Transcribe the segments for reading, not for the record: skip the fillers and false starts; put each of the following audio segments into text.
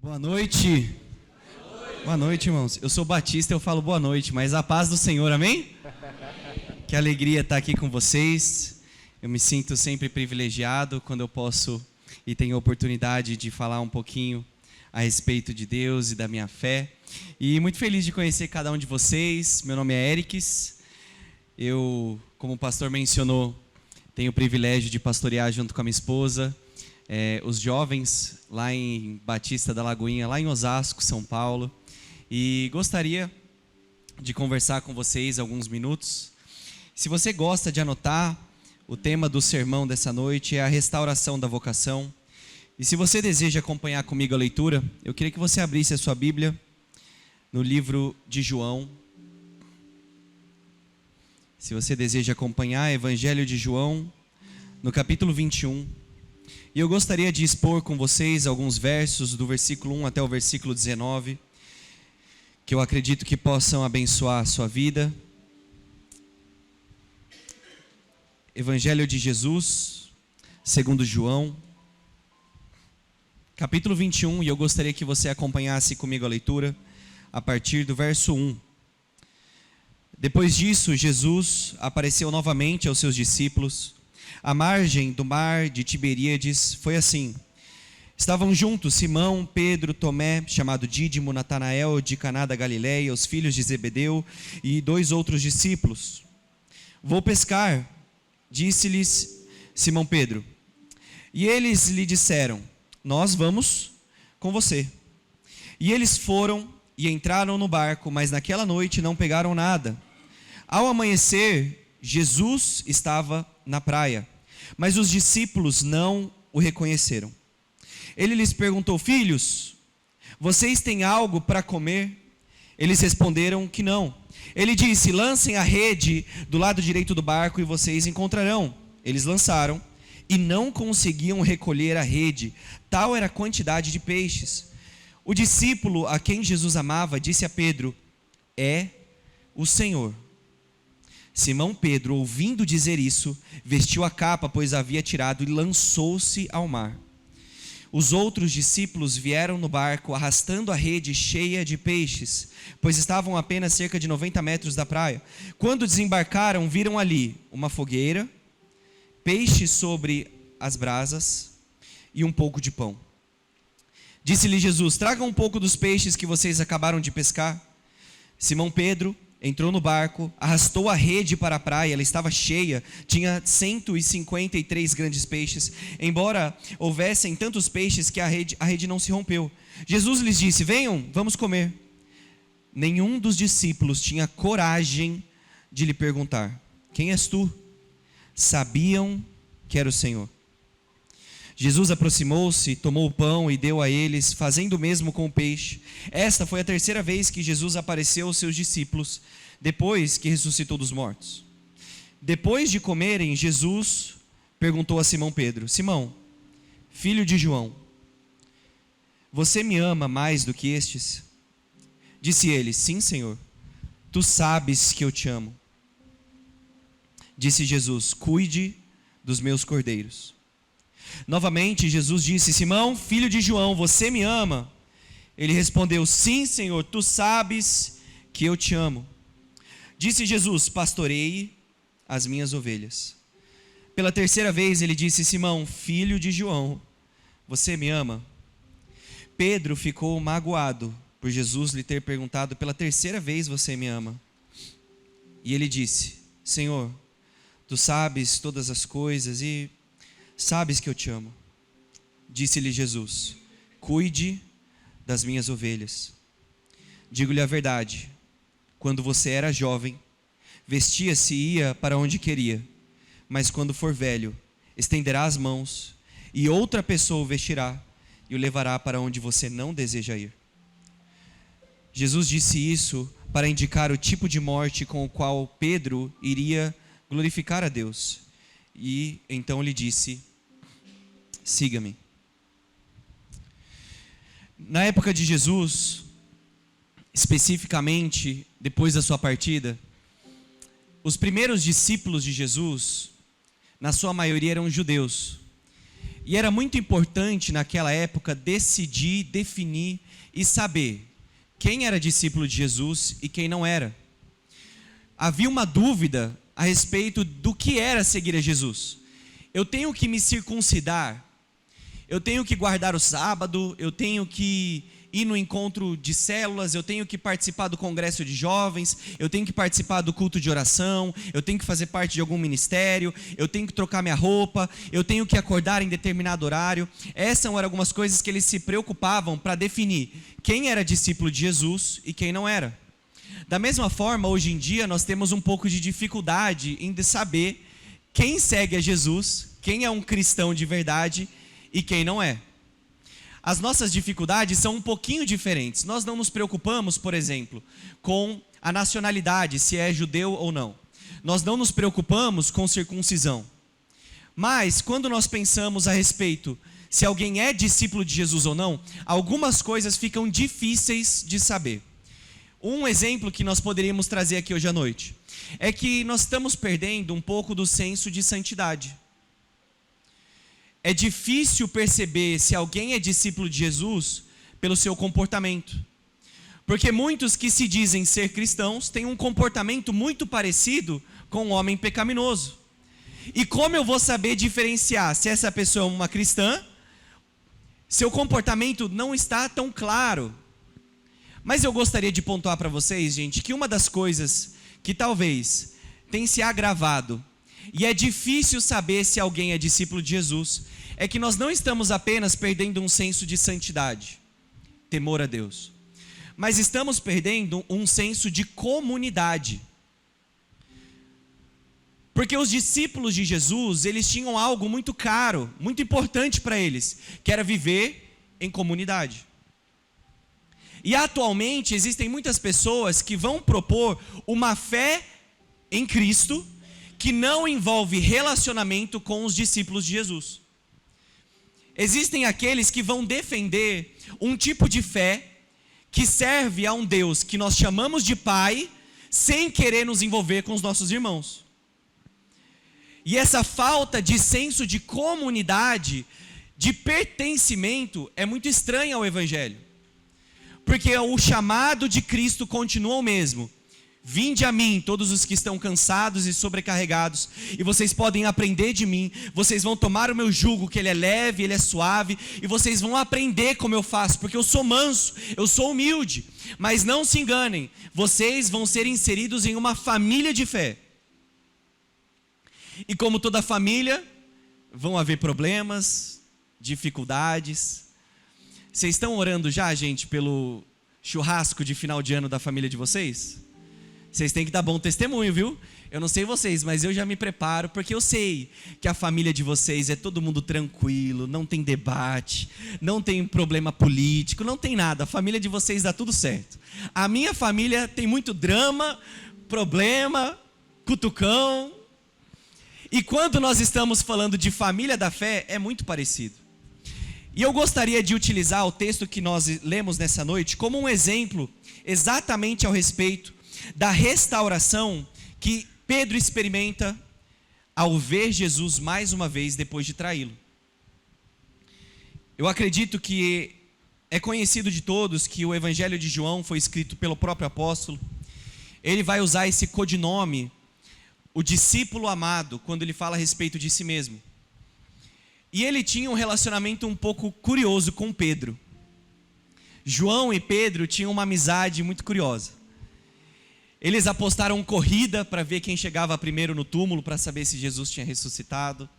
Boa noite. Boa noite, irmãos. Eu sou batista, eu falo boa noite, mas a paz do Senhor, amém? Que alegria estar aqui com vocês. Eu me sinto sempre privilegiado quando eu posso e tenho a oportunidade de falar um pouquinho a respeito de Deus e da minha fé. E muito feliz de conhecer cada um de vocês. Meu nome é Eriques. Eu, como o pastor mencionou, tenho o privilégio de pastorear junto com a minha esposa os jovens lá em Batista da Lagoinha, lá em Osasco, São Paulo. E gostaria de conversar com vocês alguns minutos. Se você gosta de anotar, o tema do sermão dessa noite é a restauração da vocação. E se você deseja acompanhar comigo a leitura, eu queria que você abrisse a sua Bíblia no livro de João. Se você deseja acompanhar, Evangelho de João, no capítulo 21. E eu gostaria de expor com vocês alguns versos do versículo 1 até o versículo 19, que eu acredito que possam abençoar a sua vida. Evangelho de Jesus, segundo João, capítulo 21, e eu gostaria que você acompanhasse comigo a leitura a partir do verso 1. Depois disso, Jesus apareceu novamente aos seus discípulos. À margem do mar de Tiberíades foi assim. Estavam juntos Simão, Pedro, Tomé, chamado Dídimo, Natanael de Caná da Galileia, os filhos de Zebedeu e 2 outros discípulos. Vou pescar, disse-lhes Simão Pedro. E eles lhe disseram, nós vamos com você. E eles foram e entraram no barco, mas naquela noite não pegaram nada. Ao amanhecer, Jesus estava na praia, mas os discípulos não o reconheceram. Ele lhes perguntou, filhos, vocês têm algo para comer? Eles responderam que não. Ele disse, lancem a rede do lado direito do barco e vocês encontrarão. Eles lançaram e não conseguiam recolher a rede, tal era a quantidade de peixes. O discípulo a quem Jesus amava disse a Pedro, é o Senhor. Simão Pedro, ouvindo dizer isso, vestiu a capa, pois a havia tirado, e lançou-se ao mar. Os outros discípulos vieram no barco, arrastando a rede cheia de peixes, pois estavam a apenas cerca de 90 metros da praia. Quando desembarcaram, viram ali uma fogueira, peixe sobre as brasas e um pouco de pão. Disse-lhe Jesus, tragam um pouco dos peixes que vocês acabaram de pescar. Simão Pedro entrou no barco, arrastou a rede para a praia, ela estava cheia, tinha 153 grandes peixes, embora houvessem tantos peixes que a rede não se rompeu. Jesus lhes disse, venham, vamos comer. Nenhum dos discípulos tinha coragem de lhe perguntar, quem és tu? Sabiam que era o Senhor. Jesus aproximou-se, tomou o pão e deu a eles, fazendo o mesmo com o peixe. Esta foi a 3ª vez que Jesus apareceu aos seus discípulos, depois que ressuscitou dos mortos. Depois de comerem, Jesus perguntou a Simão Pedro, Simão, filho de João, você me ama mais do que estes? Disse ele, sim, Senhor, tu sabes que eu te amo. Disse Jesus, cuide dos meus cordeiros. Novamente Jesus disse, Simão, filho de João, você me ama? Ele respondeu, sim, Senhor, tu sabes que eu te amo. Disse Jesus, pastoreie as minhas ovelhas. Pela 3ª vez ele disse, Simão, filho de João, você me ama? Pedro ficou magoado por Jesus lhe ter perguntado pela 3ª vez, você me ama? E ele disse, Senhor, tu sabes todas as coisas e sabes que eu te amo. Disse-lhe Jesus, cuide das minhas ovelhas. Digo-lhe a verdade, quando você era jovem, vestia-se e ia para onde queria, mas quando for velho, estenderá as mãos e outra pessoa o vestirá e o levará para onde você não deseja ir. Jesus disse isso para indicar o tipo de morte com o qual Pedro iria glorificar a Deus. E então lhe disse, siga-me. Na época de Jesus, especificamente depois da sua partida, os primeiros discípulos de Jesus, na sua maioria eram judeus. E era muito importante naquela época decidir, definir e saber quem era discípulo de Jesus e quem não era. Havia uma dúvida a respeito do que era seguir a Jesus. Eu tenho que me circuncidar, eu tenho que guardar o sábado, eu tenho que ir no encontro de células, eu tenho que participar do congresso de jovens, eu tenho que participar do culto de oração, eu tenho que fazer parte de algum ministério, eu tenho que trocar minha roupa, eu tenho que acordar em determinado horário. Essas eram algumas coisas que eles se preocupavam para definir quem era discípulo de Jesus e quem não era. Da mesma forma, hoje em dia, nós temos um pouco de dificuldade em saber quem segue a Jesus, quem é um cristão de verdade e quem não é. As nossas dificuldades são um pouquinho diferentes. Nós não nos preocupamos, por exemplo, com a nacionalidade, se é judeu ou não. Nós não nos preocupamos com circuncisão. Mas, quando nós pensamos a respeito se alguém é discípulo de Jesus ou não, algumas coisas ficam difíceis de saber. Um exemplo que nós poderíamos trazer aqui hoje à noite é que nós estamos perdendo um pouco do senso de santidade. É difícil perceber se alguém é discípulo de Jesus pelo seu comportamento. Porque muitos que se dizem ser cristãos têm um comportamento muito parecido com um homem pecaminoso. E como eu vou saber diferenciar se essa pessoa é uma cristã? Seu comportamento não está tão claro. Mas eu gostaria de pontuar para vocês, gente, que uma das coisas que talvez tenha se agravado, e é difícil saber se alguém é discípulo de Jesus, é que nós não estamos apenas perdendo um senso de santidade, temor a Deus, mas estamos perdendo um senso de comunidade. Porque os discípulos de Jesus, eles tinham algo muito caro, muito importante para eles, que era viver em comunidade. E atualmente existem muitas pessoas que vão propor uma fé em Cristo que não envolve relacionamento com os discípulos de Jesus. Existem aqueles que vão defender um tipo de fé que serve a um Deus que nós chamamos de Pai, sem querer nos envolver com os nossos irmãos. E essa falta de senso de comunidade, de pertencimento, é muito estranha ao Evangelho. Porque o chamado de Cristo continua o mesmo. Vinde a mim, todos os que estão cansados e sobrecarregados, e vocês podem aprender de mim. Vocês vão tomar o meu jugo, que ele é leve, ele é suave, e vocês vão aprender como eu faço, porque eu sou manso, eu sou humilde. Mas não se enganem, vocês vão ser inseridos em uma família de fé. E como toda família, vão haver problemas, dificuldades. Vocês estão orando já, gente, pelo churrasco de final de ano da família de vocês? Vocês têm que dar bom testemunho, viu? Eu não sei vocês, mas eu já me preparo, porque eu sei que a família de vocês é todo mundo tranquilo, não tem debate, não tem problema político, não tem nada. A família de vocês dá tudo certo. A minha família tem muito drama, problema, cutucão. E quando nós estamos falando de família da fé, é muito parecido. E eu gostaria de utilizar o texto que nós lemos nessa noite como um exemplo exatamente ao respeito da restauração que Pedro experimenta ao ver Jesus mais uma vez depois de traí-lo. Eu acredito que é conhecido de todos que o Evangelho de João foi escrito pelo próprio apóstolo. Ele vai usar esse codinome, o discípulo amado, quando ele fala a respeito de si mesmo. E ele tinha um relacionamento um pouco curioso com Pedro. João e Pedro tinham uma amizade muito curiosa. Eles apostaram corrida para ver quem chegava primeiro no túmulo, para saber se Jesus tinha ressuscitado.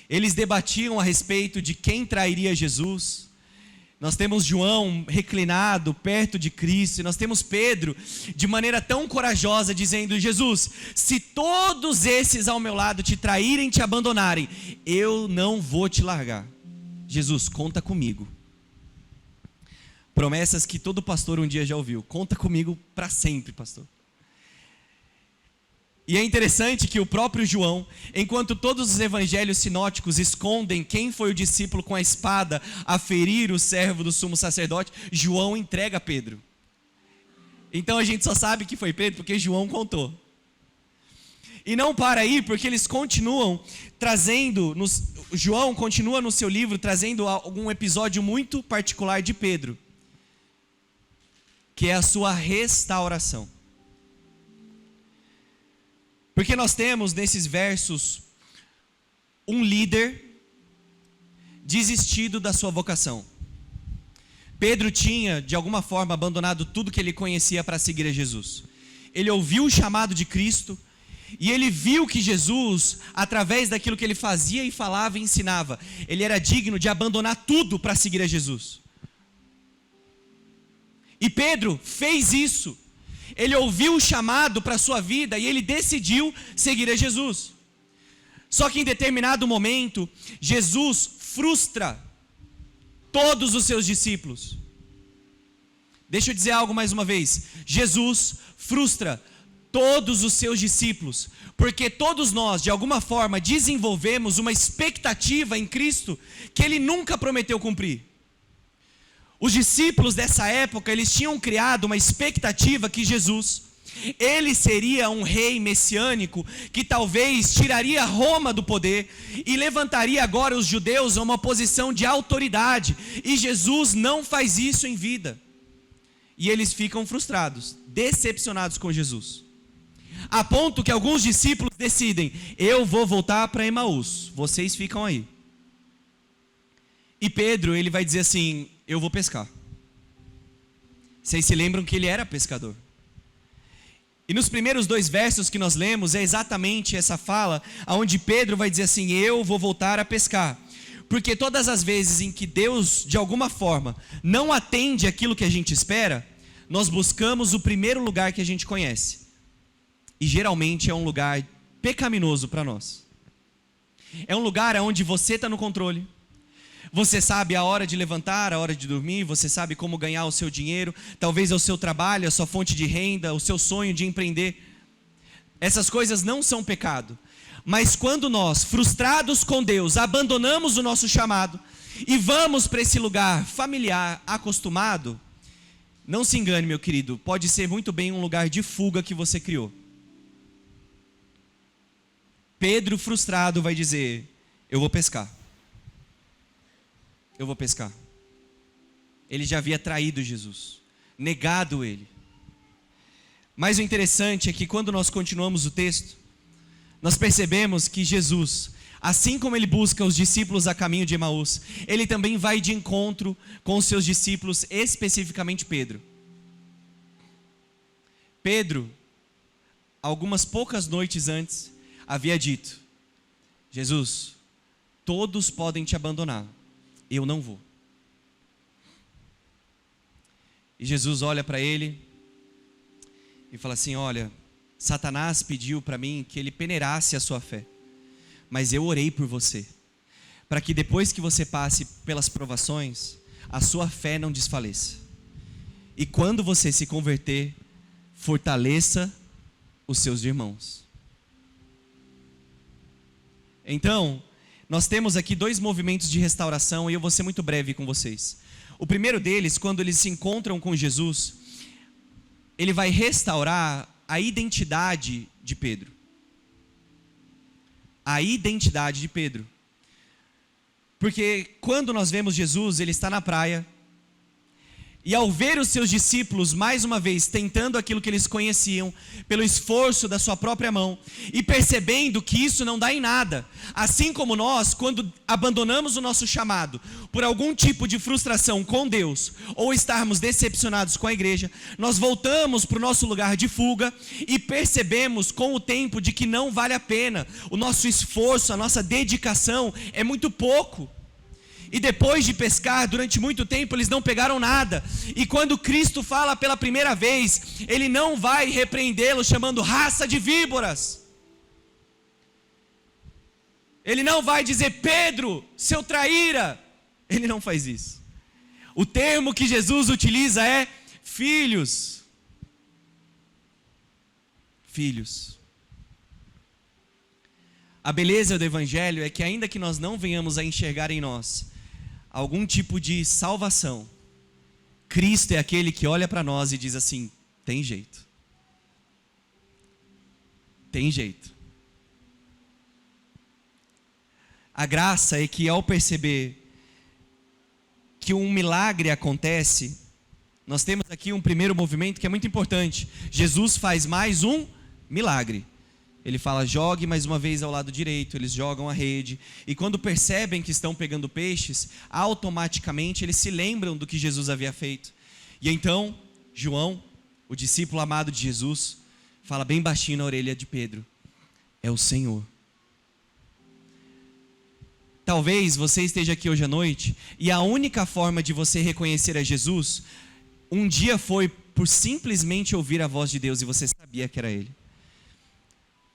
Eles debatiam a respeito de quem trairia Jesus. Nós temos João reclinado perto de Cristo, e nós temos Pedro de maneira tão corajosa dizendo: Jesus, se todos esses ao meu lado te traírem, te abandonarem, eu não vou te largar. Jesus, conta comigo. Promessas que todo pastor um dia já ouviu. Conta comigo para sempre, pastor. E é interessante que o próprio João, enquanto todos os evangelhos sinóticos escondem quem foi o discípulo com a espada a ferir o servo do sumo sacerdote, João entrega a Pedro. Então a gente só sabe que foi Pedro porque João contou. E não para aí, porque eles continuam trazendo João continua no seu livro trazendo algum episódio muito particular de Pedro, que é a sua restauração. Porque nós temos nesses versos um líder desistido da sua vocação. Pedro tinha, de alguma forma, abandonado tudo que ele conhecia para seguir a Jesus. Ele ouviu o chamado de Cristo e ele viu que Jesus, através daquilo que ele fazia e falava e ensinava, ele era digno de abandonar tudo para seguir a Jesus. E Pedro fez isso. Ele ouviu o chamado para a sua vida e ele decidiu seguir a Jesus. Só que em determinado momento, Jesus frustra todos os seus discípulos. Deixa eu dizer algo mais uma vez. Jesus frustra todos os seus discípulos, porque todos nós, de alguma forma, desenvolvemos uma expectativa em Cristo que Ele nunca prometeu cumprir. Os discípulos dessa época, eles tinham criado uma expectativa que Jesus, ele seria um rei messiânico que talvez tiraria Roma do poder e levantaria agora os judeus a uma posição de autoridade. E Jesus não faz isso em vida. E eles ficam frustrados, decepcionados com Jesus. A ponto que alguns discípulos decidem: eu vou voltar para Emaús, vocês ficam aí. E Pedro, ele vai dizer assim: eu vou pescar. Vocês se lembram que ele era pescador. E nos primeiros 2 versos que nós lemos, é exatamente essa fala, onde Pedro vai dizer assim: eu vou voltar a pescar. Porque todas as vezes em que Deus, de alguma forma, não atende aquilo que a gente espera, nós buscamos o primeiro lugar que a gente conhece. E geralmente é um lugar pecaminoso para nós. É um lugar onde você está no controle. Você sabe a hora de levantar, a hora de dormir, você sabe como ganhar o seu dinheiro, talvez é o seu trabalho, a sua fonte de renda, o seu sonho de empreender. Essas coisas não são pecado. Mas quando nós, frustrados com Deus, abandonamos o nosso chamado e vamos para esse lugar familiar, acostumado, não se engane, meu querido, pode ser muito bem um lugar de fuga que você criou. Pedro, frustrado, vai dizer: eu vou pescar. Eu vou pescar. Ele já havia traído Jesus, negado ele. Mas o interessante é que quando nós continuamos o texto, nós percebemos que Jesus, assim como ele busca os discípulos a caminho de Emaús, ele também vai de encontro com os seus discípulos, especificamente Pedro. Pedro, algumas poucas noites antes, havia dito: Jesus, todos podem te abandonar, eu não vou. E Jesus olha para ele e fala assim: olha, Satanás pediu para mim que ele peneirasse a sua fé, mas eu orei por você, para que depois que você passe pelas provações, a sua fé não desfaleça. E quando você se converter, fortaleça os seus irmãos. Então, nós temos aqui 2 movimentos de restauração e eu vou ser muito breve com vocês. O primeiro deles, quando eles se encontram com Jesus, ele vai restaurar a identidade de Pedro. A identidade de Pedro. Porque quando nós vemos Jesus, ele está na praia, e ao ver os seus discípulos, mais uma vez, tentando aquilo que eles conheciam, pelo esforço da sua própria mão, e percebendo que isso não dá em nada, assim como nós, quando abandonamos o nosso chamado, por algum tipo de frustração com Deus, ou estarmos decepcionados com a igreja, nós voltamos para o nosso lugar de fuga, e percebemos com o tempo de que não vale a pena, o nosso esforço, a nossa dedicação é muito pouco. E depois de pescar durante muito tempo, eles não pegaram nada. E quando Cristo fala pela primeira vez, ele não vai repreendê-los chamando raça de víboras. Ele não vai dizer: Pedro, seu traíra. Ele não faz isso. O termo que Jesus utiliza é filhos. Filhos. A beleza do Evangelho é que, ainda que nós não venhamos a enxergar em nós algum tipo de salvação, Cristo é aquele que olha para nós e diz assim: tem jeito. Tem jeito. A graça é que ao perceber que um milagre acontece, nós temos aqui um primeiro movimento que é muito importante. Jesus faz mais um milagre. Ele fala, jogue mais uma vez ao lado direito, eles jogam a rede, e quando percebem que estão pegando peixes, automaticamente eles se lembram do que Jesus havia feito. E então, João, o discípulo amado de Jesus, fala bem baixinho na orelha de Pedro, é o Senhor. Talvez você esteja aqui hoje à noite, e a única forma de você reconhecer a Jesus, um dia foi por simplesmente ouvir a voz de Deus, e você sabia que era Ele.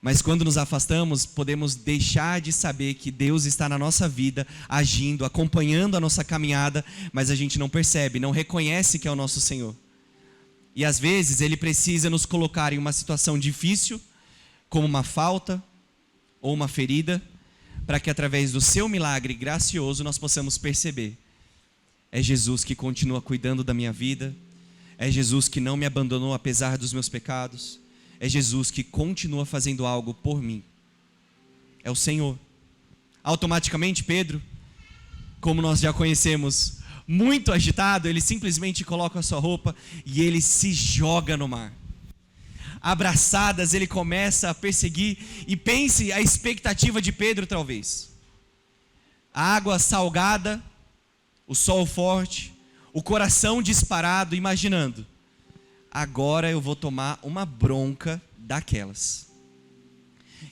Mas quando nos afastamos, podemos deixar de saber que Deus está na nossa vida, agindo, acompanhando a nossa caminhada, mas a gente não percebe, não reconhece que é o nosso Senhor. E às vezes Ele precisa nos colocar em uma situação difícil, como uma falta ou uma ferida, para que através do seu milagre gracioso nós possamos perceber. É Jesus que continua cuidando da minha vida, é Jesus que não me abandonou apesar dos meus pecados, é Jesus que continua fazendo algo por mim. É o Senhor. Automaticamente Pedro, como nós já conhecemos, muito agitado, ele simplesmente coloca a sua roupa e ele se joga no mar. Abraçadas, ele começa a perseguir, e pense a expectativa de Pedro talvez. A água salgada, o sol forte, o coração disparado, imaginando, agora eu vou tomar uma bronca daquelas.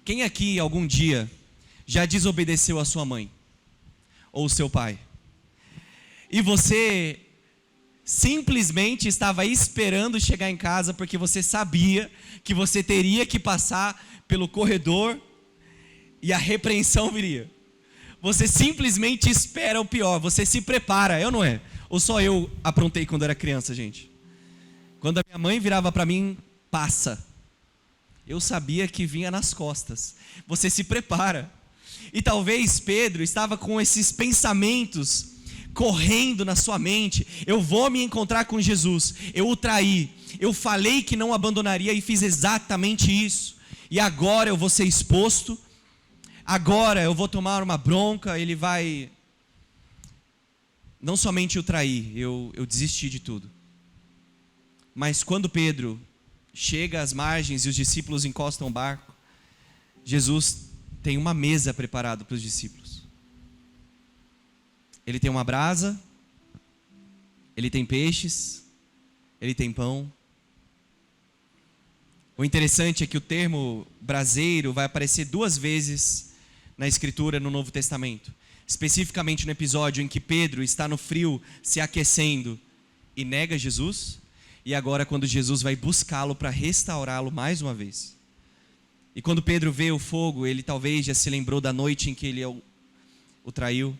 Quem aqui algum dia já desobedeceu a sua mãe? Ou o seu pai? E você simplesmente estava esperando chegar em casa porque você sabia que você teria que passar pelo corredor e a repreensão viria. Você simplesmente espera o pior, você se prepara, ou não é? Ou só eu aprontei quando era criança, gente? Quando a minha mãe virava para mim, passa, eu sabia que vinha nas costas. Você se prepara. E talvez Pedro estava com esses pensamentos correndo na sua mente. Eu vou me encontrar com Jesus, eu o traí, eu falei que não abandonaria e fiz exatamente isso, e agora eu vou ser exposto, agora eu vou tomar uma bronca. Ele vai, não somente o trair, eu desisti de tudo. Mas quando Pedro chega às margens e os discípulos encostam o barco, Jesus tem uma mesa preparada para os discípulos. Ele tem uma brasa, ele tem peixes, ele tem pão. O interessante é que o termo braseiro vai aparecer 2 vezes na Escritura no Novo Testamento. Especificamente no episódio em que Pedro está no frio se aquecendo e nega Jesus, e agora quando Jesus vai buscá-lo para restaurá-lo mais uma vez. E quando Pedro vê o fogo, ele talvez já se lembrou da noite em que ele o traiu.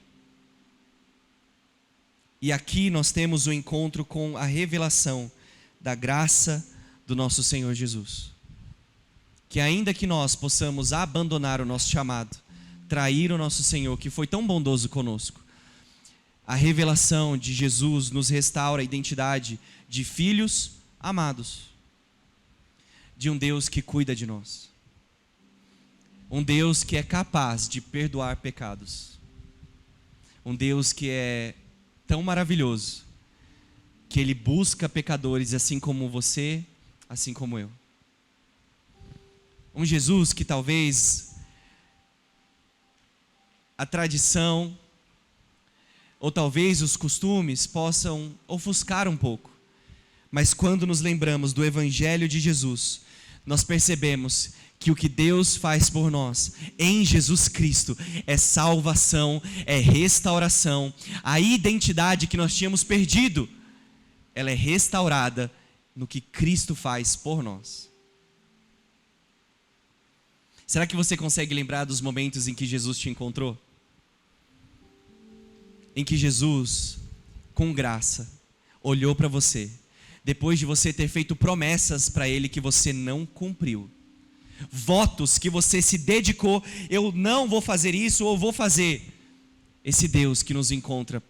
E aqui nós temos o encontro com a revelação da graça do nosso Senhor Jesus. Que ainda que nós possamos abandonar o nosso chamado, trair o nosso Senhor, que foi tão bondoso conosco, a revelação de Jesus nos restaura a identidade de filhos amados, de um Deus que cuida de nós, um Deus que é capaz de perdoar pecados, um Deus que é tão maravilhoso, que Ele busca pecadores assim como você, assim como eu. Um Jesus que talvez a tradição, ou talvez os costumes possam ofuscar um pouco. Mas quando nos lembramos do Evangelho de Jesus, nós percebemos que o que Deus faz por nós, em Jesus Cristo, é salvação, é restauração. A identidade que nós tínhamos perdido, ela é restaurada no que Cristo faz por nós. Será que você consegue lembrar dos momentos em que Jesus te encontrou? Em que Jesus, com graça, olhou para você, depois de você ter feito promessas para Ele que você não cumpriu, votos que você se dedicou, eu não vou fazer isso ou vou fazer. Esse Deus que nos encontra,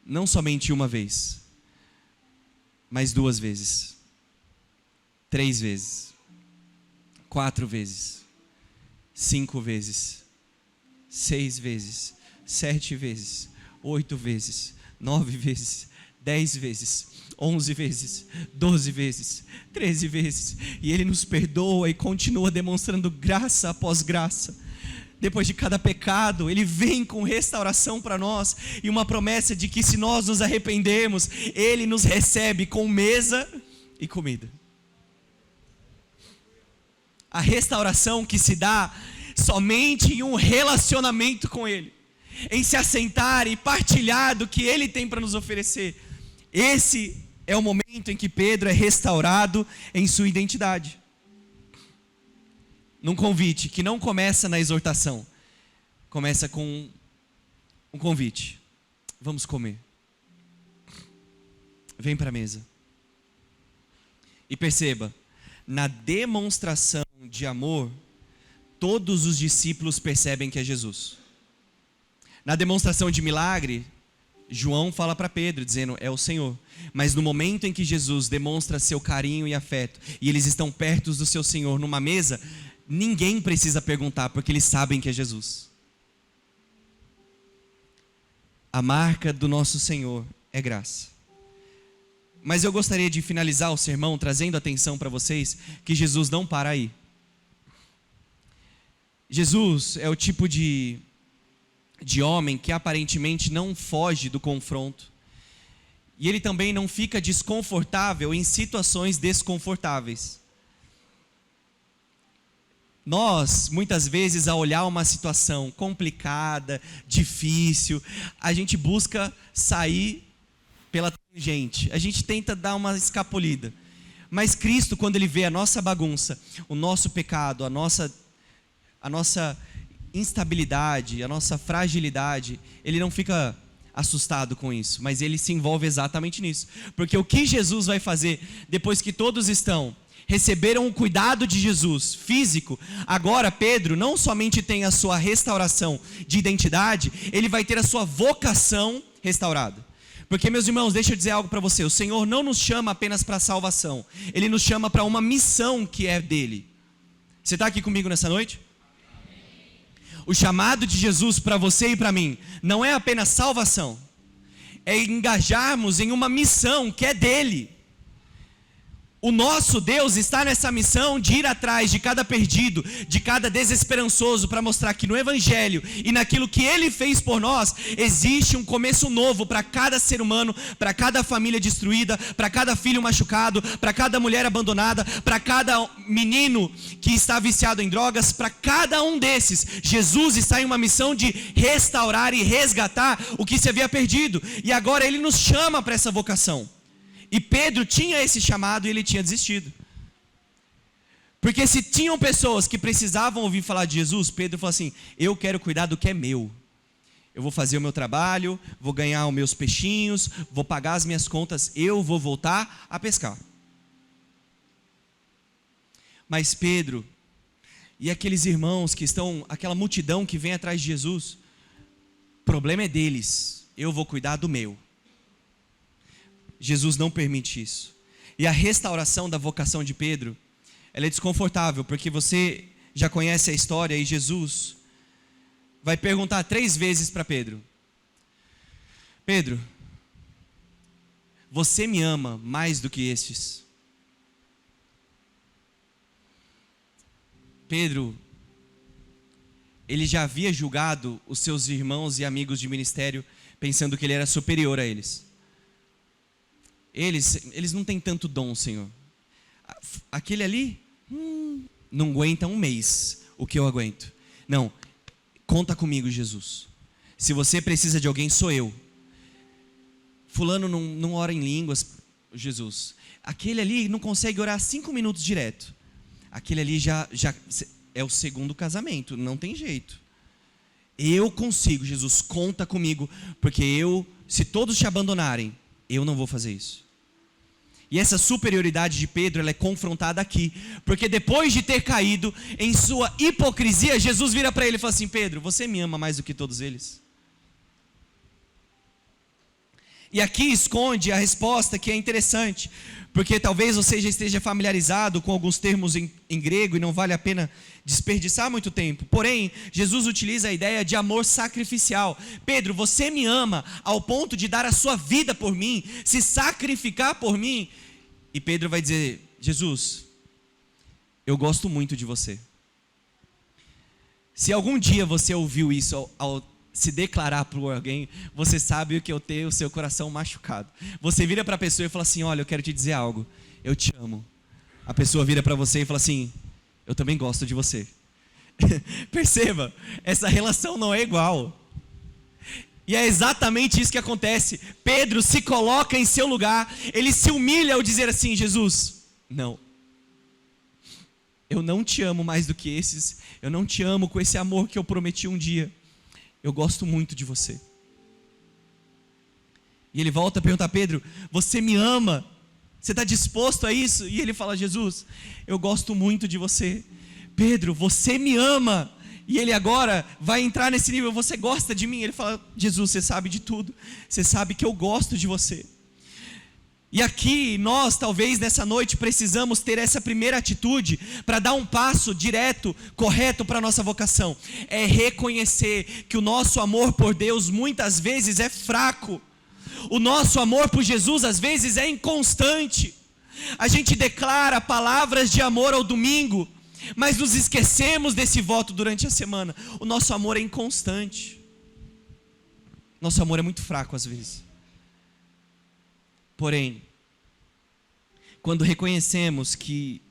não somente uma vez, mas 2 vezes, 3 vezes, 4 vezes, 5 vezes, 6 vezes, 7 vezes, 8 vezes, 9 vezes, 10 vezes, 11 vezes, 12 vezes, 13 vezes, e Ele nos perdoa e continua demonstrando graça após graça. Depois de cada pecado, Ele vem com restauração para nós, e uma promessa de que se nós nos arrependermos, Ele nos recebe com mesa e comida. A restauração que se dá somente em um relacionamento com Ele, em se assentar e partilhar do que Ele tem para nos oferecer. Esse é o momento em que Pedro é restaurado em sua identidade. Num convite que não começa na exortação, começa com um convite. Vamos comer. Vem para a mesa. E perceba, na demonstração de amor, todos os discípulos percebem que é Jesus. Na demonstração de milagre, João fala para Pedro, dizendo, é o Senhor. Mas no momento em que Jesus demonstra seu carinho e afeto, e eles estão perto do seu Senhor numa mesa, ninguém precisa perguntar, porque eles sabem que é Jesus. A marca do nosso Senhor é graça. Mas eu gostaria de finalizar o sermão trazendo atenção para vocês, que Jesus não para aí. Jesus é o tipo de homem que aparentemente não foge do confronto. E ele também não fica desconfortável em situações desconfortáveis. Nós, muitas vezes, ao olhar uma situação complicada, difícil, a gente busca sair pela tangente. A gente tenta dar uma escapulida. Mas Cristo, quando Ele vê a nossa bagunça, o nosso pecado, a nossa instabilidade, a nossa fragilidade, Ele não fica assustado com isso, mas Ele se envolve exatamente nisso. Porque o que Jesus vai fazer depois que todos receberam o cuidado de Jesus físico, agora Pedro não somente tem a sua restauração de identidade, ele vai ter a sua vocação restaurada. Porque, meus irmãos, deixa eu dizer algo para você, o Senhor não nos chama apenas para a salvação, Ele nos chama para uma missão que é dele. Você está aqui comigo nessa noite? O chamado de Jesus para você e para mim não é apenas salvação, é engajarmos em uma missão que é dele. O nosso Deus está nessa missão de ir atrás de cada perdido, de cada desesperançoso, para mostrar que no Evangelho e naquilo que Ele fez por nós, existe um começo novo para cada ser humano, para cada família destruída, para cada filho machucado, para cada mulher abandonada, para cada menino que está viciado em drogas, para cada um desses. Jesus está em uma missão de restaurar e resgatar o que se havia perdido, e agora Ele nos chama para essa vocação. E Pedro tinha esse chamado e ele tinha desistido. Porque se tinham pessoas que precisavam ouvir falar de Jesus, Pedro falou assim, eu quero cuidar do que é meu. Eu vou fazer o meu trabalho, vou ganhar os meus peixinhos, vou pagar as minhas contas, eu vou voltar a pescar. Mas Pedro e aqueles irmãos que estão, aquela multidão que vem atrás de Jesus, o problema é deles, eu vou cuidar do meu. Jesus não permite isso. E a restauração da vocação de Pedro, ela é desconfortável, porque você já conhece a história, e Jesus vai perguntar 3 vezes para Pedro: Pedro, você me ama mais do que estes? Pedro, ele já havia julgado os seus irmãos e amigos de ministério, pensando que ele era superior a eles. Eles não têm tanto dom, Senhor. Aquele ali, não aguenta um mês o que eu aguento. Não, conta comigo, Jesus. Se você precisa de alguém, sou eu. Fulano não ora em línguas, Jesus. Aquele ali não consegue orar 5 minutos direto. Aquele ali já é o segundo casamento, não tem jeito. Eu consigo, Jesus, conta comigo, porque se todos te abandonarem, eu não vou fazer isso. E essa superioridade de Pedro, ela é confrontada aqui, porque depois de ter caído em sua hipocrisia, Jesus vira para ele e fala assim: Pedro, você me ama mais do que todos eles? E aqui esconde a resposta que é interessante, porque talvez você já esteja familiarizado com alguns termos em grego e não vale a pena desperdiçar muito tempo. Porém, Jesus utiliza a ideia de amor sacrificial. Pedro, você me ama ao ponto de dar a sua vida por mim, se sacrificar por mim? E Pedro vai dizer: Jesus, eu gosto muito de você. Se algum dia você ouviu isso ao se declarar para alguém, você sabe o que eu tenho, o seu coração machucado. Você vira para a pessoa e fala assim: olha, eu quero te dizer algo, eu te amo. A pessoa vira para você e fala assim: eu também gosto de você. Perceba, essa relação não é igual. E é exatamente isso que acontece. Pedro se coloca em seu lugar, ele se humilha ao dizer assim: Jesus, não, eu não te amo mais do que esses, eu não te amo com esse amor que eu prometi um dia. Eu gosto muito de você. E ele volta a perguntar: Pedro, você me ama? Você está disposto a isso? E ele fala: Jesus, eu gosto muito de você. Pedro, você me ama? E ele agora vai entrar nesse nível: você gosta de mim? Ele fala: Jesus, você sabe de tudo. Você sabe que eu gosto de você. E aqui nós, talvez nessa noite, precisamos ter essa primeira atitude para dar um passo direto, correto para a nossa vocação. É reconhecer que o nosso amor por Deus muitas vezes é fraco. O nosso amor por Jesus às vezes é inconstante. A gente declara palavras de amor ao domingo, mas nos esquecemos desse voto durante a semana. O nosso amor é inconstante. Nosso amor é muito fraco às vezes. Porém, quando reconhecemos que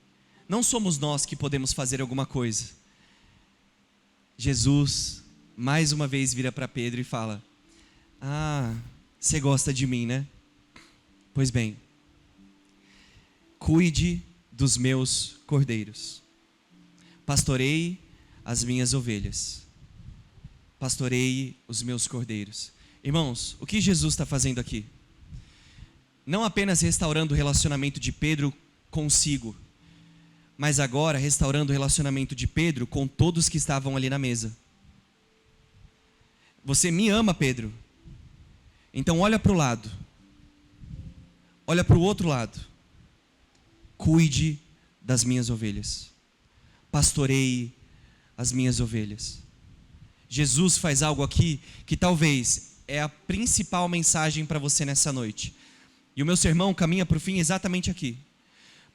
não somos nós que podemos fazer alguma coisa, Jesus mais uma vez vira para Pedro e fala: ah, você gosta de mim, né? Pois bem, cuide dos meus cordeiros, pastoreie as minhas ovelhas, pastoreie os meus cordeiros. Irmãos, o que Jesus está fazendo aqui? Não apenas restaurando o relacionamento de Pedro consigo, mas agora restaurando o relacionamento de Pedro com todos que estavam ali na mesa. Você me ama, Pedro? Então olha para o lado, olha para o outro lado, cuide das minhas ovelhas, pastoreie as minhas ovelhas. Jesus faz algo aqui que talvez é a principal mensagem para você nessa noite. E o meu sermão caminha para o fim exatamente aqui,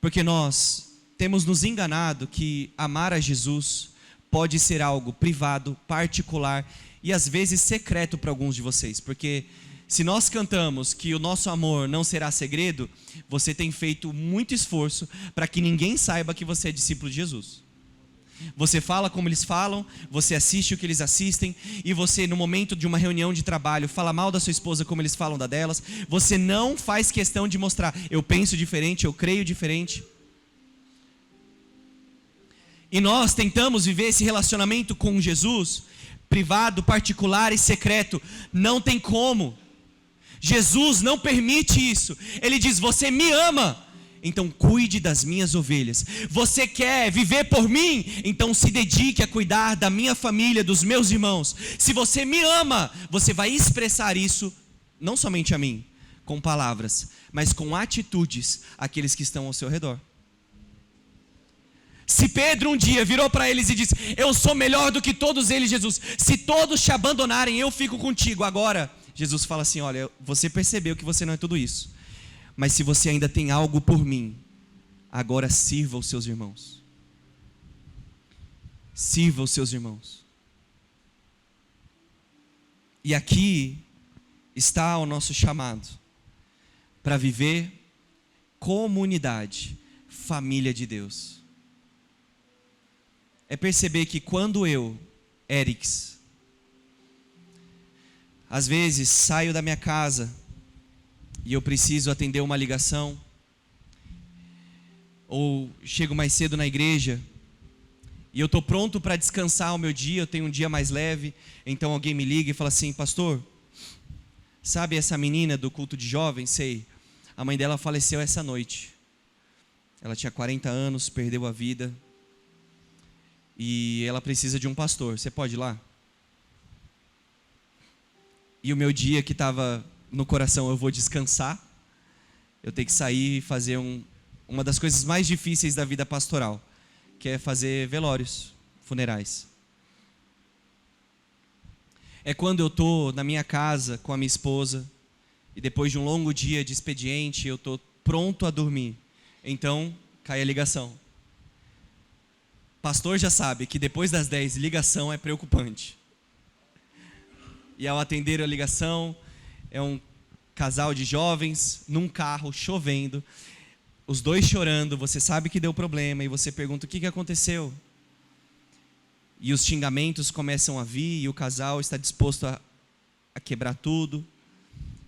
porque nós temos nos enganado que amar a Jesus pode ser algo privado, particular e às vezes secreto para alguns de vocês, porque se nós cantamos que o nosso amor não será segredo, você tem feito muito esforço para que ninguém saiba que você é discípulo de Jesus. Você fala como eles falam, você assiste o que eles assistem, e você no momento de uma reunião de trabalho fala mal da sua esposa como eles falam da delas. Você não faz questão de mostrar: eu penso diferente, eu creio diferente. E nós tentamos viver esse relacionamento com Jesus, privado, particular e secreto. Não tem como. Jesus não permite isso. Ele diz: você me ama, então cuide das minhas ovelhas. Você quer viver por mim? Então se dedique a cuidar da minha família, dos meus irmãos. Se você me ama, você vai expressar isso, não somente a mim, com palavras, mas com atitudes, àqueles que estão ao seu redor. Se Pedro um dia virou para eles e disse: eu sou melhor do que todos eles, Jesus, se todos te abandonarem, eu fico contigo. Agora, Jesus fala assim: olha, você percebeu que você não é tudo isso, mas se você ainda tem algo por mim, agora sirva os seus irmãos. Sirva os seus irmãos. E aqui está o nosso chamado para viver comunidade, família de Deus. É perceber que quando eu, Erix, às vezes saio da minha casa e eu preciso atender uma ligação, ou chego mais cedo na igreja e eu estou pronto para descansar o meu dia, eu tenho um dia mais leve, então alguém me liga e fala assim: pastor, sabe essa menina do culto de jovens? Sei, a mãe dela faleceu essa noite, ela tinha 40 anos, perdeu a vida, e ela precisa de um pastor, você pode ir lá? E o meu dia que estava no coração, eu vou descansar. Eu tenho que sair e fazer uma das coisas mais difíceis da vida pastoral, que é fazer velórios, funerais. É quando eu estou na minha casa com a minha esposa, e depois de um longo dia de expediente, eu estou pronto a dormir. Então, cai a ligação. Pastor já sabe que depois das 10, ligação é preocupante. E ao atender a ligação, é um casal de jovens, num carro, chovendo, os dois chorando, você sabe que deu problema, e você pergunta o que aconteceu. E os xingamentos começam a vir, e o casal está disposto a quebrar tudo,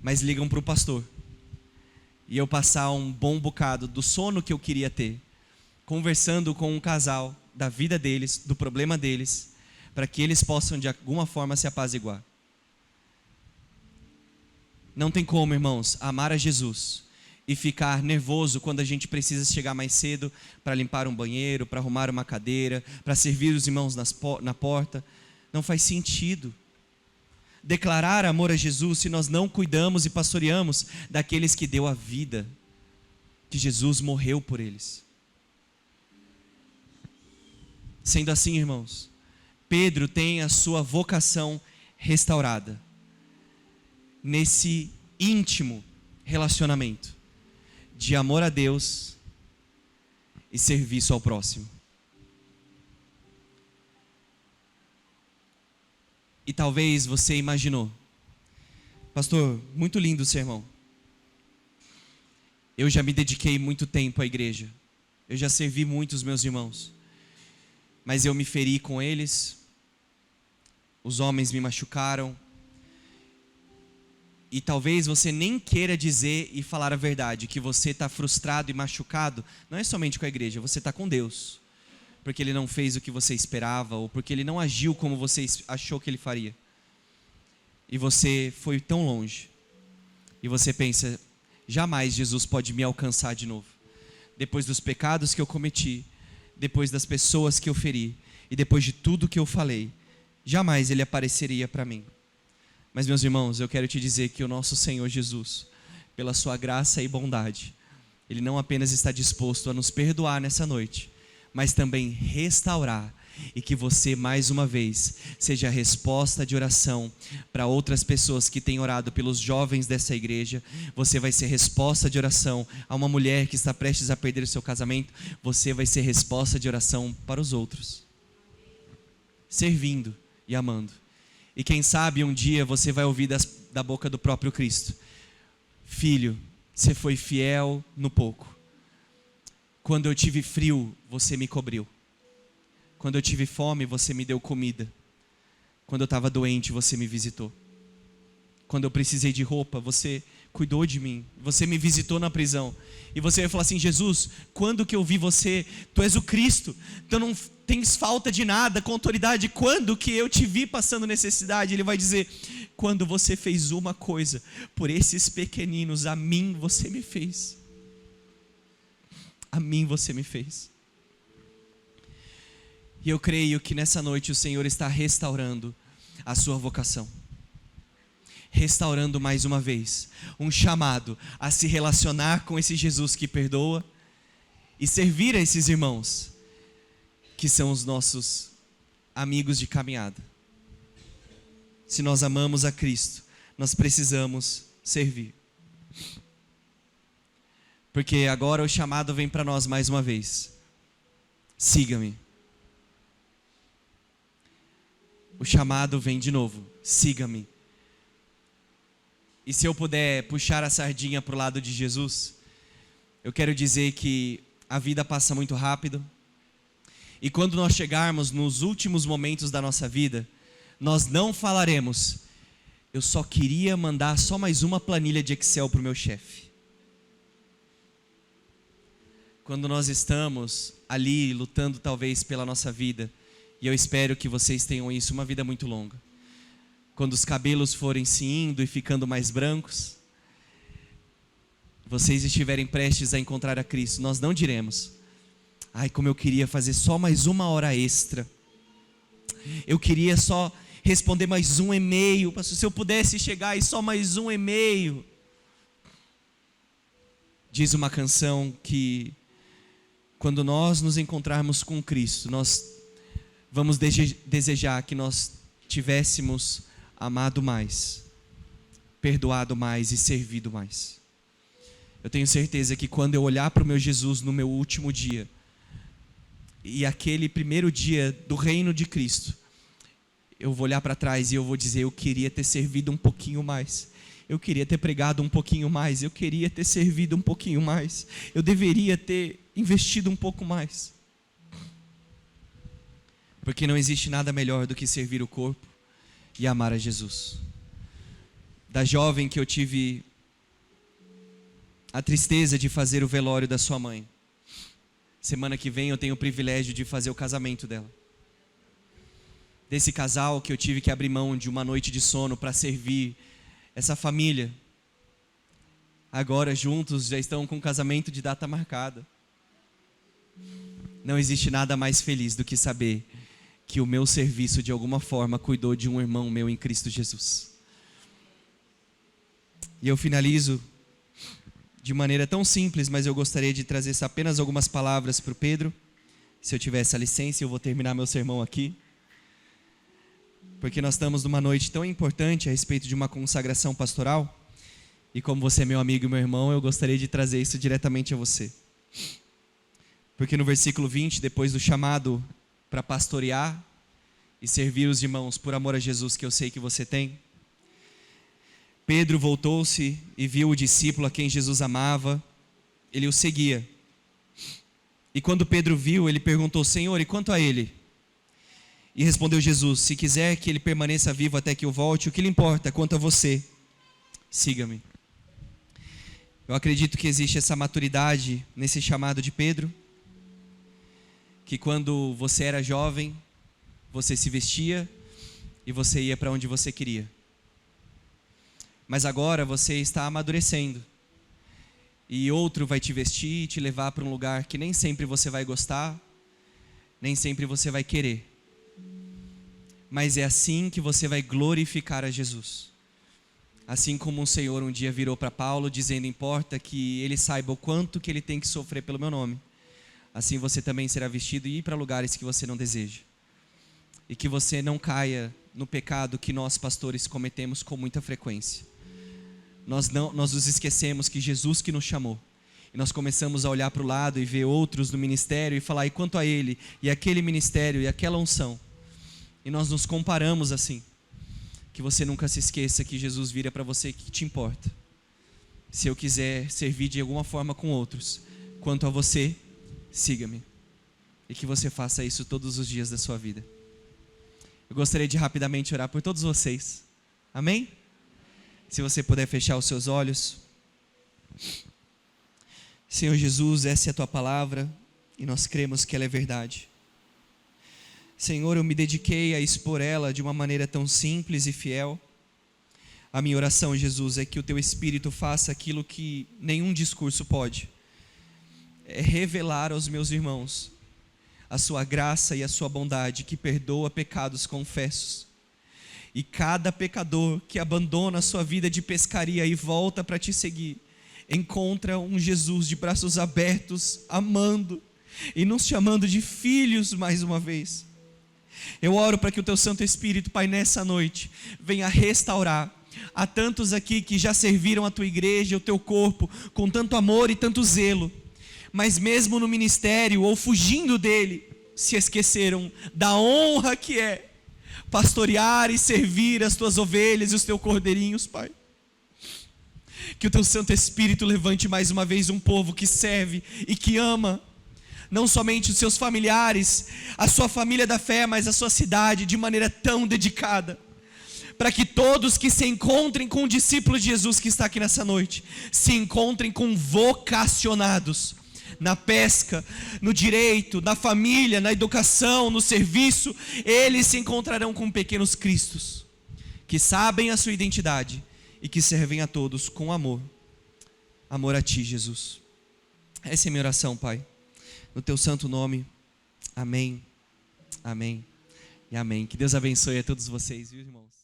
mas ligam para o pastor. E eu passar um bom bocado do sono que eu queria ter, conversando com um casal, da vida deles, do problema deles, para que eles possam de alguma forma se apaziguar. Não tem como, irmãos, amar a Jesus e ficar nervoso quando a gente precisa chegar mais cedo para limpar um banheiro, para arrumar uma cadeira, para servir os irmãos na porta. Não faz sentido. Declarar amor a Jesus se nós não cuidamos e pastoreamos daqueles que deu a vida, que Jesus morreu por eles. Sendo assim, irmãos, Pedro tem a sua vocação restaurada nesse íntimo relacionamento de amor a Deus e serviço ao próximo. E talvez você imaginou, pastor, muito lindo o sermão. Eu já me dediquei muito tempo à igreja. Eu já servi muito os meus irmãos. Mas eu me feri com eles. Os homens me machucaram. E talvez você nem queira dizer e falar a verdade, que você está frustrado e machucado, não é somente com a igreja, você está com Deus. Porque Ele não fez o que você esperava, ou porque Ele não agiu como você achou que Ele faria. E você foi tão longe. E você pensa, jamais Jesus pode me alcançar de novo. Depois dos pecados que eu cometi, depois das pessoas que eu feri, e depois de tudo que eu falei, jamais Ele apareceria para mim. Mas, meus irmãos, eu quero te dizer que o nosso Senhor Jesus, pela sua graça e bondade, Ele não apenas está disposto a nos perdoar nessa noite, mas também restaurar, e que você, mais uma vez, seja a resposta de oração para outras pessoas que têm orado pelos jovens dessa igreja. Você vai ser resposta de oração a uma mulher que está prestes a perder o seu casamento. Você vai ser resposta de oração para os outros, servindo e amando. E quem sabe um dia você vai ouvir da boca do próprio Cristo: filho, você foi fiel no pouco. Quando eu tive frio, você me cobriu. Quando eu tive fome, você me deu comida. Quando eu estava doente, você me visitou. Quando eu precisei de roupa, você cuidou de mim. Você me visitou na prisão. E você vai falar assim: Jesus, quando que eu vi você? Tu és o Cristo, tu não tens falta de nada, com autoridade. Quando que eu te vi passando necessidade? Ele vai dizer: quando você fez uma coisa por esses pequeninos, a mim você me fez. A mim você me fez. E eu creio que nessa noite o Senhor está restaurando a sua vocação. Restaurando mais uma vez um chamado a se relacionar com esse Jesus que perdoa e servir a esses irmãos que são os nossos amigos de caminhada. Se nós amamos a Cristo, nós precisamos servir. Porque agora o chamado vem para nós mais uma vez: siga-me. O chamado vem de novo: siga-me. E se eu puder puxar a sardinha para o lado de Jesus, eu quero dizer que a vida passa muito rápido. E quando nós chegarmos nos últimos momentos da nossa vida, nós não falaremos: eu só queria mandar só mais uma planilha de Excel para o meu chefe. Quando nós estamos ali lutando talvez pela nossa vida, e eu espero que vocês tenham isso, uma vida muito longa. Quando os cabelos forem se indo e ficando mais brancos, vocês estiverem prestes a encontrar a Cristo, nós não diremos: ai, como eu queria fazer só mais uma hora extra. Eu queria só responder mais um e-mail. Pastor, se eu pudesse chegar e só mais um e-mail. Diz uma canção que quando nós nos encontrarmos com Cristo, nós vamos desejar que nós tivéssemos amado mais, perdoado mais e servido mais. Eu tenho certeza que quando eu olhar para o meu Jesus no meu último dia, e aquele primeiro dia do reino de Cristo, eu vou olhar para trás e eu vou dizer: eu queria ter servido um pouquinho mais, eu queria ter pregado um pouquinho mais, eu queria ter servido um pouquinho mais, eu deveria ter investido um pouco mais. Porque não existe nada melhor do que servir o corpo e amar a Jesus. Da jovem que eu tive a tristeza de fazer o velório da sua mãe, semana que vem eu tenho o privilégio de fazer o casamento dela. Desse casal que eu tive que abrir mão de uma noite de sono para servir essa família, agora juntos já estão com o casamento de data marcada. Não existe nada mais feliz do que saber que o meu serviço de alguma forma cuidou de um irmão meu em Cristo Jesus. E eu finalizo de maneira tão simples, mas eu gostaria de trazer apenas algumas palavras para o Pedro. Se eu tivesse a licença, eu vou terminar meu sermão aqui. Porque nós estamos numa noite tão importante a respeito de uma consagração pastoral. E como você é meu amigo e meu irmão, eu gostaria de trazer isso diretamente a você. Porque no versículo 20, depois do chamado para pastorear e servir os irmãos por amor a Jesus, que eu sei que você tem, Pedro voltou-se e viu o discípulo a quem Jesus amava, ele o seguia. E quando Pedro viu, ele perguntou: Senhor, e quanto a ele? E respondeu Jesus: se quiser que ele permaneça vivo até que eu volte, o que lhe importa quanto a você? Siga-me. Eu acredito que existe essa maturidade nesse chamado de Pedro, que quando você era jovem, você se vestia e você ia para onde você queria. Mas agora você está amadurecendo, e outro vai te vestir e te levar para um lugar que nem sempre você vai gostar, nem sempre você vai querer. Mas é assim que você vai glorificar a Jesus. Assim como um Senhor um dia virou para Paulo dizendo: importa que ele saiba o quanto que ele tem que sofrer pelo meu nome. Assim você também será vestido e ir para lugares que você não deseja. E que você não caia no pecado que nós pastores cometemos com muita frequência. Nós nos esquecemos que Jesus que nos chamou. E nós começamos a olhar para o lado e ver outros no ministério e falar: e quanto a ele, e aquele ministério, e aquela unção. E nós nos comparamos assim. Que você nunca se esqueça que Jesus vira para você: que te importa se eu quiser servir de alguma forma com outros? Quanto a você, siga-me. E que você faça isso todos os dias da sua vida. Eu gostaria de rapidamente orar por todos vocês. Amém? Se você puder fechar os seus olhos. Senhor Jesus, essa é a tua palavra e nós cremos que ela é verdade. Senhor, eu me dediquei a expor ela de uma maneira tão simples e fiel. A minha oração, Jesus, é que o teu Espírito faça aquilo que nenhum discurso pode. É revelar aos meus irmãos a sua graça e a sua bondade, que perdoa pecados confessos. E cada pecador que abandona a sua vida de pescaria e volta para te seguir, encontra um Jesus de braços abertos, amando e nos chamando de filhos mais uma vez. Eu oro para que o teu Santo Espírito, Pai, nessa noite, venha restaurar. Há tantos aqui que já serviram a tua igreja, o teu corpo, com tanto amor e tanto zelo, mas mesmo no ministério ou fugindo dele, se esqueceram da honra que é pastorear e servir as tuas ovelhas e os teus cordeirinhos, Pai. Que o teu Santo Espírito levante mais uma vez um povo que serve e que ama, não somente os seus familiares, a sua família da fé, mas a sua cidade de maneira tão dedicada, para que todos que se encontrem com o discípulo de Jesus que está aqui nessa noite, se encontrem com vocacionados, na pesca, no direito, na família, na educação, no serviço. Eles se encontrarão com pequenos cristos, que sabem a sua identidade e que servem a todos com amor. Amor a ti, Jesus. Essa é a minha oração, Pai. No teu santo nome. Amém. Amém. E amém. Que Deus abençoe a todos vocês, viu, irmãos?